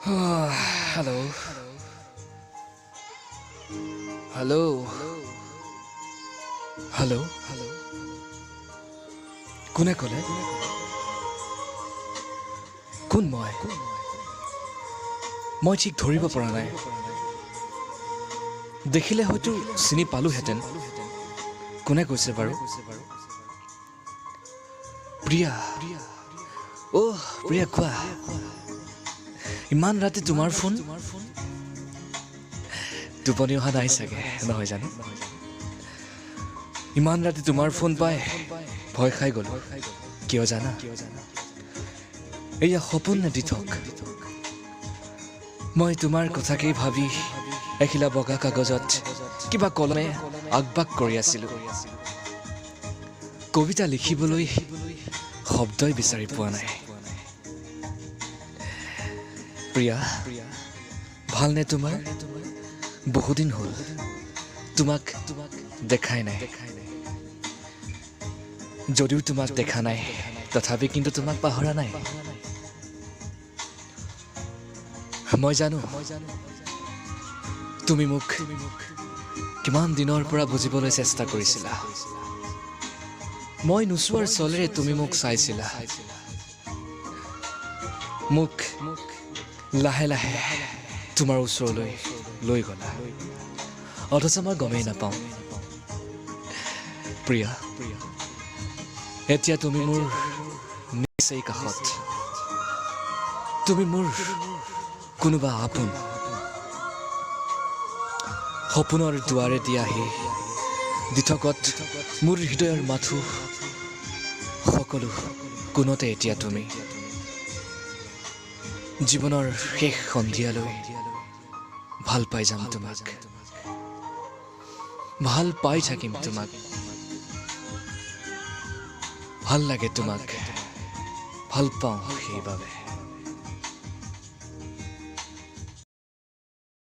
Hello. Hello. Hello. কোনে ক'লে? কোন মই ঠিক ধৰিব পৰা নাই। দেখিলে হয়তো চিনি পালোহেঁতেন। কোনে কৈছে বাৰু? প্ৰিয়া। প্ৰিয়া কোৱা। ইমান ৰাতি তোমাৰ ফোন? টোপনি অহা নাই চাগে, নহয় জানো? ইমান ৰাতি তোমাৰ ফোন পাই ভয় খাই গ'লো। কিয় জানা? এয়া সপোন নে দিঠক? মই তোমাৰ কথাকেই ভাবি এখিলা বগা কাগজত কিবা কলমে আগবাগ কৰি আছিলোঁ। কবিতা লিখিবলৈ শব্দই বিচাৰি পোৱা নাই। প্ৰিয়া, ভালনে তোমাৰ? বহুদিন হ'ল তোমাক দেখাই নাই। যদিও তোমাক দেখা নাই, তথাপি কিন্তু তোমাক পাহৰা নাই। মই জানো তুমি মোক কিমান দিনৰ পৰা বুজিবলৈ চেষ্টা কৰিছিলা। মই নোচোৱাৰ চলেৰে তুমি মোক চাইছিলা। মোক লাহে লাহে তোমাৰ ওচৰলৈ লৈ গ'লা, অথচ মই গমেই নাপাওঁ। প্ৰিয়া, এতিয়া তুমি মোৰ নিচেই কাষত। তুমি মোৰ কোনোবা আপোন। সপোনৰ দুৱাৰেদি আহি দিঠকত মোৰ হৃদয়ৰ মাথো সকলো কোণতে এতিয়া তুমি। জীৱনৰ শেষ সন্ধিয়ালৈ ভাল পাই যাম তোমাক, ভাল পাই থাকিম তোমাক। ভাল লাগে তোমাক, ভাল পাওঁ সেইবাবে।